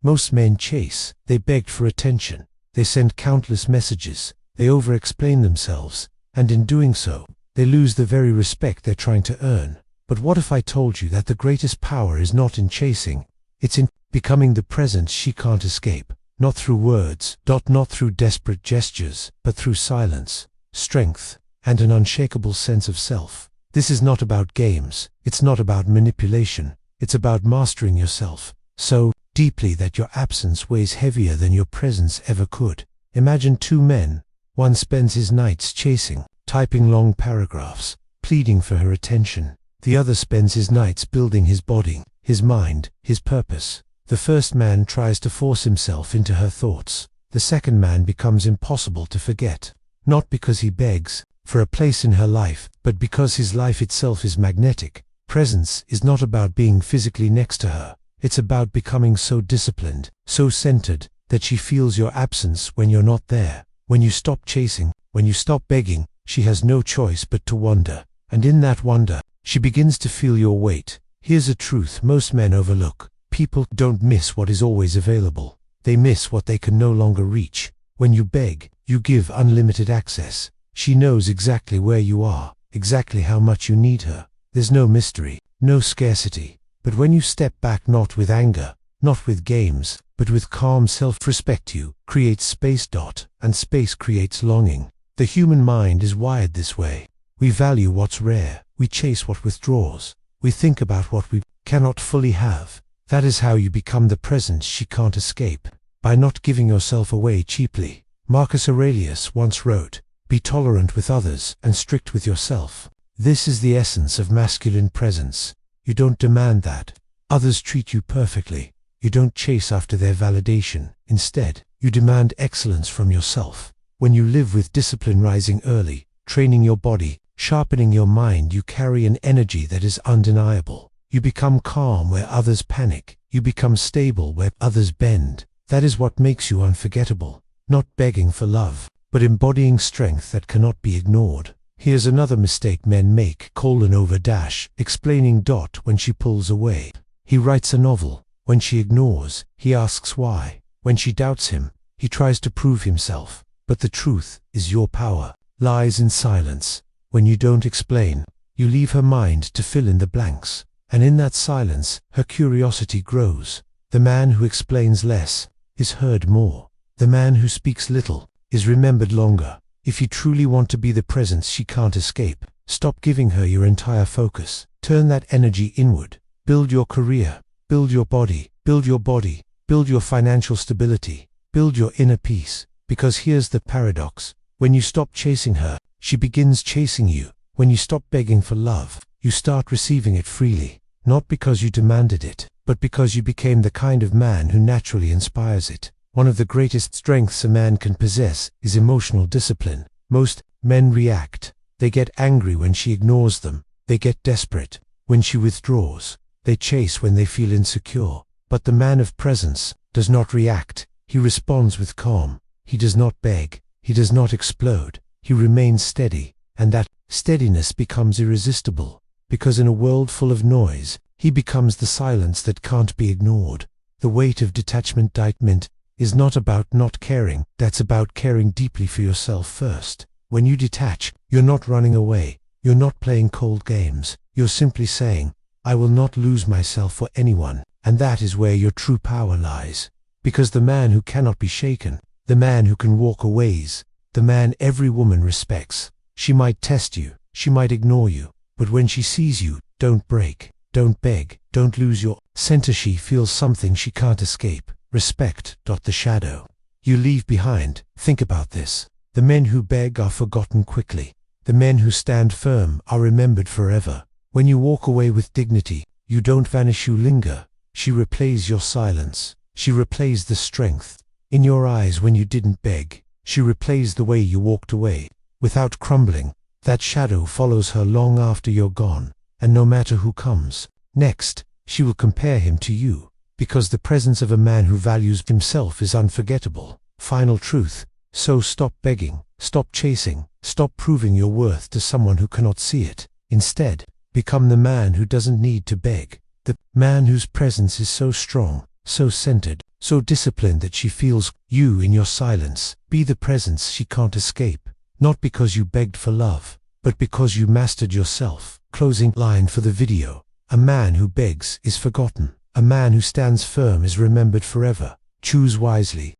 Most men chase, they beg for attention, they send countless messages, they over-explain themselves, and in doing so, they lose the very respect they're trying to earn. But what if I told you that the greatest power is not in chasing, it's in becoming the presence she can't escape, not through words, not through desperate gestures, but through silence, strength, and an unshakable sense of self. This is not about games, it's not about manipulation, it's about mastering yourself so deeply that your absence weighs heavier than your presence ever could. Imagine two men. One spends his nights chasing, typing long paragraphs, pleading for her attention. The other spends his nights building his body, his mind, his purpose. The first man tries to force himself into her thoughts. The second man becomes impossible to forget, not because he begs for a place in her life, but because his life itself is magnetic. Presence is not about being physically next to her. It's about becoming so disciplined, so centered, that she feels your absence when you're not there. When you stop chasing, when you stop begging, she has no choice but to wonder. And in that wonder, she begins to feel your weight. Here's a truth most men overlook. People don't miss what is always available. They miss what they can no longer reach. When you beg, you give unlimited access. She knows exactly where you are, exactly how much you need her. There's no mystery, no scarcity. But when you step back, not with anger, not with games, but with calm self-respect, you create space. And space creates longing. The human mind is wired this way. We value what's rare. We chase what withdraws. We think about what we cannot fully have. That is how you become the presence she can't escape, by not giving yourself away cheaply. Marcus Aurelius once wrote, "Be tolerant with others and strict with yourself." This is the essence of masculine presence. You don't demand that others treat you perfectly. You don't chase after their validation. Instead, you demand excellence from yourself. When you live with discipline, rising early, training your body, sharpening your mind, you carry an energy that is undeniable. You become calm where others panic. You become stable where others bend. That is what makes you unforgettable. Not begging for love, but embodying strength that cannot be ignored. Here's another mistake men make: : explaining. When she pulls away, he writes a novel. When she ignores, he asks why. When she doubts him, he tries to prove himself. But the truth is, your power lies in silence. When you don't explain, you leave her mind to fill in the blanks. And in that silence, her curiosity grows. The man who explains less is heard more. The man who speaks little is remembered longer. If you truly want to be the presence she can't escape, stop giving her your entire focus. Turn that energy inward. Build your career, build your body, build your financial stability, build your inner peace. Because here's the paradox. When you stop chasing her, she begins chasing you. When you stop begging for love, you start receiving it freely. Not because you demanded it, but because you became the kind of man who naturally inspires it. One of the greatest strengths a man can possess is emotional discipline. Most men react. They get angry when she ignores them. They get desperate when she withdraws. They chase when they feel insecure. But the man of presence does not react. He responds with calm. He does not beg. He does not explode. He remains steady. And that steadiness becomes irresistible. Because in a world full of noise, he becomes the silence that can't be ignored. The weight of detachment is not about not caring. That's about caring deeply for yourself first. When you detach, you're not running away. You're not playing cold games. You're simply saying, "I will not lose myself for anyone." And that is where your true power lies. Because the man who cannot be shaken, the man who can walk away, the man every woman respects. She might test you, she might ignore you, but when she sees you, don't break, don't beg, don't lose your center. She feels something she can't escape. Respect. The shadow you leave behind. Think about this. The men who beg are forgotten quickly. The men who stand firm are remembered forever. When you walk away with dignity, you don't vanish, you linger. She replays your silence. She replays the strength in your eyes when you didn't beg. She replays the way you walked away. Without crumbling, that shadow follows her long after you're gone. And no matter who comes next, she will compare him to you. Because the presence of a man who values himself is unforgettable. Final truth. So stop begging, stop chasing, stop proving your worth to someone who cannot see it. Instead, become the man who doesn't need to beg. The man whose presence is so strong, so centered, so disciplined that she feels you in your silence. Be the presence she can't escape, not because you begged for love, but because you mastered yourself. Closing line for the video. A man who begs is forgotten. A man who stands firm is remembered forever. Choose wisely.